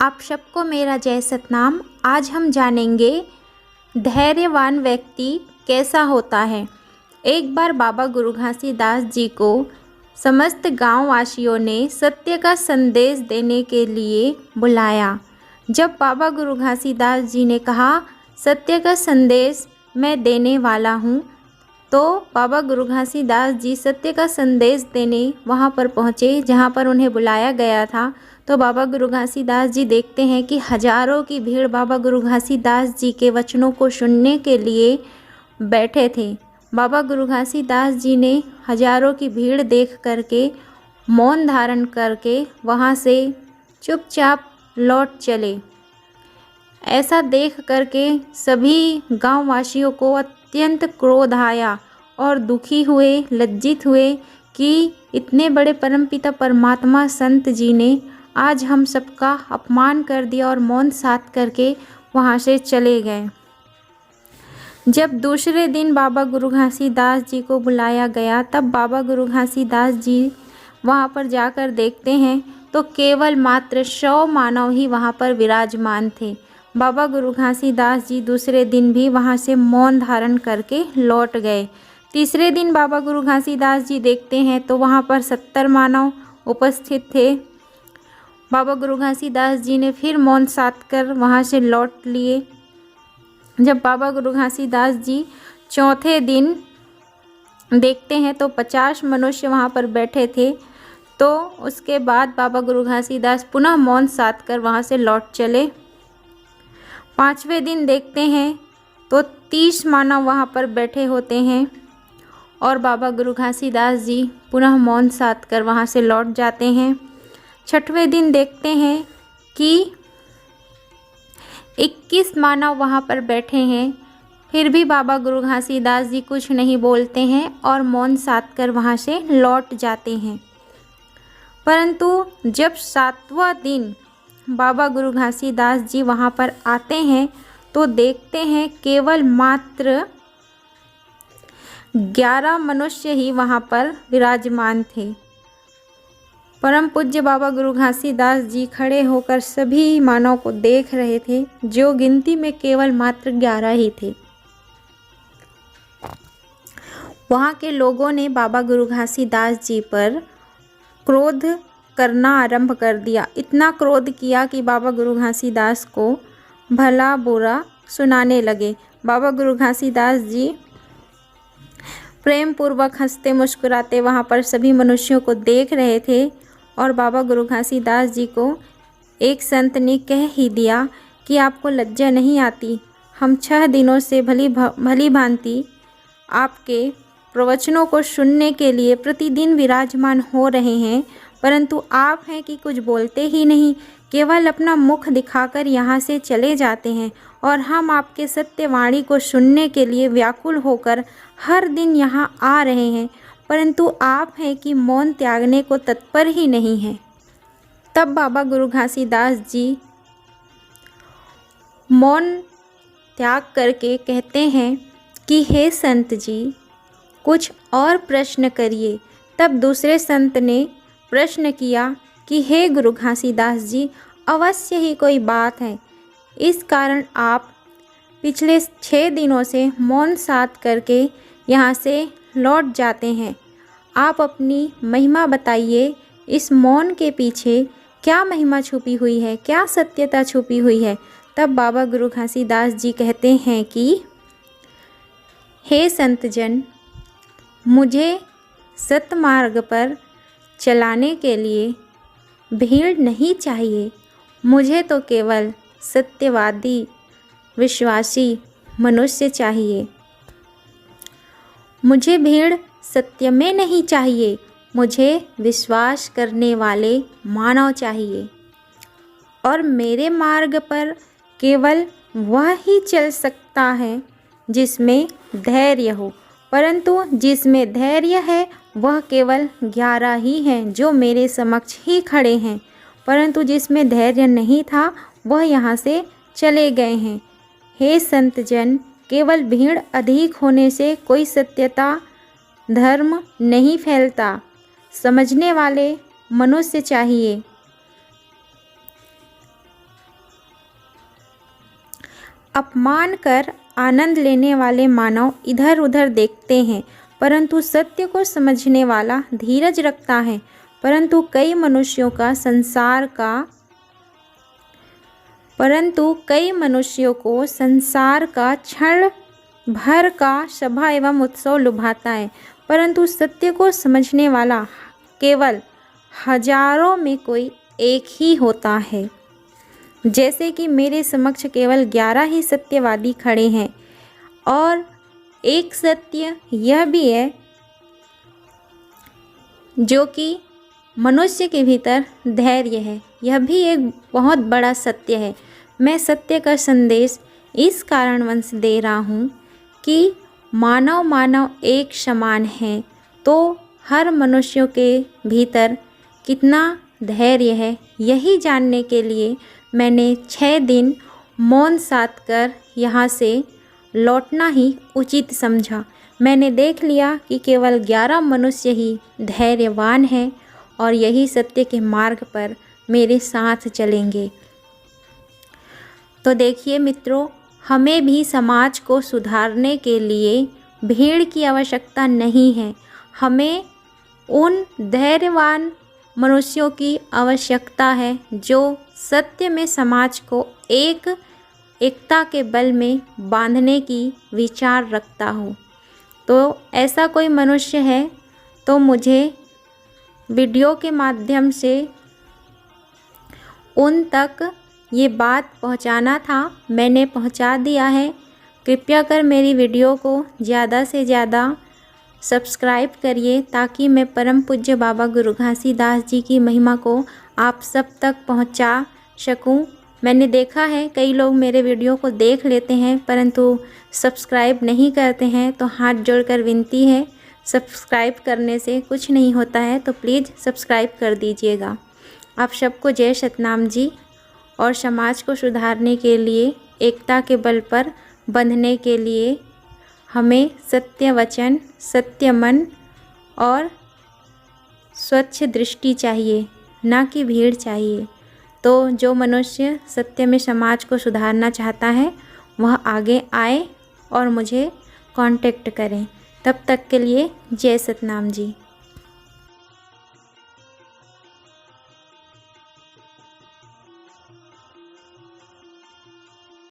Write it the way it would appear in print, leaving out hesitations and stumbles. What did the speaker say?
आप सबको मेरा जय सतनाम। आज हम जानेंगे धैर्यवान व्यक्ति कैसा होता है। एक बार बाबा गुरु घासीदास जी को समस्त गांव वासियों ने सत्य का संदेश देने के लिए बुलाया। जब बाबा गुरु घासीदास जी ने कहा सत्य का संदेश मैं देने वाला हूँ, तो बाबा गुरु घासीदास जी सत्य का संदेश देने वहाँ पर पहुँचे जहाँ पर उन्हें बुलाया गया था। तो बाबा गुरु घासीदास जी देखते हैं कि हजारों की भीड़ बाबा गुरु घासीदास जी के वचनों को सुनने के लिए बैठे थे। बाबा गुरु घासीदास जी ने हजारों की भीड़ देख करके मौन धारण करके वहाँ से चुपचाप लौट चले। ऐसा देख करके सभी गांव वासियों को अत्यंत क्रोध आया और दुखी हुए, लज्जित हुए कि इतने बड़े परमपिता परमात्मा संत जी ने आज हम सबका अपमान कर दिया और मौन साध करके वहाँ से चले गए। जब दूसरे दिन बाबा गुरु घासीदास जी को बुलाया गया, तब बाबा गुरु घासीदास जी वहाँ पर जाकर देखते हैं तो केवल मात्र 100 मानव ही वहाँ पर विराजमान थे। बाबा गुरु घासीदास जी दूसरे दिन भी वहाँ से मौन धारण करके लौट गए। तीसरे दिन बाबा गुरु घासीदास जी देखते हैं तो वहाँ पर 70 मानव उपस्थित थे। बाबा गुरु घासीदास जी ने फिर मौन साध कर वहाँ से लौट लिए। जब बाबा गुरु घासीदास जी चौथे दिन देखते हैं तो 50 मनुष्य वहाँ पर बैठे थे। तो उसके बाद बाबा गुरु घासीदास पुनः मौन साध कर वहाँ से लौट चले। पाँचवें दिन देखते हैं तो 30 मानव वहाँ पर बैठे होते हैं और बाबा गुरु घासीदास जी पुनः मौन साध कर वहाँ से लौट जाते हैं। छठवें दिन देखते हैं कि 21 मानव वहाँ पर बैठे हैं, फिर भी बाबा गुरु घासीदास जी कुछ नहीं बोलते हैं और मौन साध कर वहाँ से लौट जाते हैं। परंतु जब 7वां दिन बाबा गुरु घासीदास जी वहाँ पर आते हैं तो देखते हैं केवल मात्र 11 मनुष्य ही वहाँ पर विराजमान थे। परम पूज्य बाबा गुरु घासीदास जी खड़े होकर सभी मानव को देख रहे थे, जो गिनती में केवल मात्र 11 ही थे। वहाँ के लोगों ने बाबा गुरु घासीदास जी पर क्रोध करना आरंभ कर दिया। इतना क्रोध किया कि बाबा गुरु घासीदास को भला बुरा सुनाने लगे। बाबा गुरु घासीदास जी प्रेम पूर्वक हंसते मुस्कुराते वहाँ पर सभी मनुष्यों को देख रहे थे और बाबा गुरु घासीदास जी को एक संत ने कह ही दिया कि आपको लज्जा नहीं आती। हम 6 दिनों से भली भांति आपके प्रवचनों को सुनने के लिए प्रतिदिन विराजमान हो रहे हैं, परंतु आप हैं कि कुछ बोलते ही नहीं, केवल अपना मुख दिखाकर यहाँ से चले जाते हैं और हम आपके सत्यवाणी को सुनने के लिए व्याकुल होकर हर दिन यहाँ आ रहे हैं, परंतु आप हैं कि मौन त्यागने को तत्पर ही नहीं हैं। तब बाबा गुरु घासीदास जी मौन त्याग करके कहते हैं कि हे संत जी, कुछ और प्रश्न करिए। तब दूसरे संत ने प्रश्न किया कि हे गुरु घासीदास जी, अवश्य ही कोई बात है, इस कारण आप पिछले 6 दिनों से मौन साध करके यहाँ से लौट जाते हैं। आप अपनी महिमा बताइए, इस मौन के पीछे क्या महिमा छुपी हुई है, क्या सत्यता छुपी हुई है। तब बाबा गुरु घासीदास जी कहते हैं कि हे संतजन, मुझे सतमार्ग पर चलाने के लिए भीड़ नहीं चाहिए, मुझे तो केवल सत्यवादी विश्वासी मनुष्य चाहिए। मुझे भीड़ सत्य में नहीं चाहिए, मुझे विश्वास करने वाले मानव चाहिए और मेरे मार्ग पर केवल वह ही चल सकता है जिसमें धैर्य हो, परंतु जिसमें धैर्य है वह केवल 11 ही हैं जो मेरे समक्ष ही खड़े हैं, परंतु जिसमें धैर्य नहीं था वह यहाँ से चले गए हैं। हे संतजन, केवल भीड़ अधिक होने से कोई सत्यता धर्म नहीं फैलता, समझने वाले मनुष्य चाहिए। अपमान कर आनंद लेने वाले मानव इधर उधर देखते हैं, परंतु सत्य को समझने वाला धीरज रखता है। परंतु कई मनुष्यों को संसार का क्षण भर का सभा एवं उत्सव लुभाता है, परंतु सत्य को समझने वाला केवल हजारों में कोई एक ही होता है। जैसे कि मेरे समक्ष केवल 11 ही सत्यवादी खड़े हैं, और एक सत्य यह भी है जो कि मनुष्य के भीतर धैर्य है। यह भी एक बहुत बड़ा सत्य है। मैं सत्य का संदेश इस कारणवश दे रहा हूँ कि मानव एक समान है, तो हर मनुष्यों के भीतर कितना धैर्य है, यही जानने के लिए मैंने 6 दिन मौन साध कर यहाँ से लौटना ही उचित समझा। मैंने देख लिया कि केवल 11 मनुष्य ही धैर्यवान हैं और यही सत्य के मार्ग पर मेरे साथ चलेंगे। तो देखिए मित्रों, हमें भी समाज को सुधारने के लिए भीड़ की आवश्यकता नहीं है, हमें उन धैर्यवान मनुष्यों की आवश्यकता है जो सत्य में समाज को एकता के बल में बांधने की विचार रखता हो। तो ऐसा कोई मनुष्य है तो मुझे वीडियो के माध्यम से उन तक ये बात पहुंचाना था, मैंने पहुंचा दिया है। कृपया कर मेरी वीडियो को ज़्यादा से ज़्यादा सब्सक्राइब करिए ताकि मैं परम पूज्य बाबा गुरु घासीदास जी की महिमा को आप सब तक पहुंचा सकूं। मैंने देखा है कई लोग मेरे वीडियो को देख लेते हैं परंतु सब्सक्राइब नहीं करते हैं, तो हाथ जोड़कर विनती है, सब्सक्राइब करने से कुछ नहीं होता है, तो प्लीज़ सब्सक्राइब कर दीजिएगा। आप सबको जय सतनाम जी। और समाज को सुधारने के लिए, एकता के बल पर बंधने के लिए हमें सत्य वचन, सत्य मन और स्वच्छ दृष्टि चाहिए, ना कि भीड़ चाहिए। तो जो मनुष्य सत्य में समाज को सुधारना चाहता है वह आगे आए और मुझे कांटेक्ट करें। तब तक के लिए जय सतनाम जी।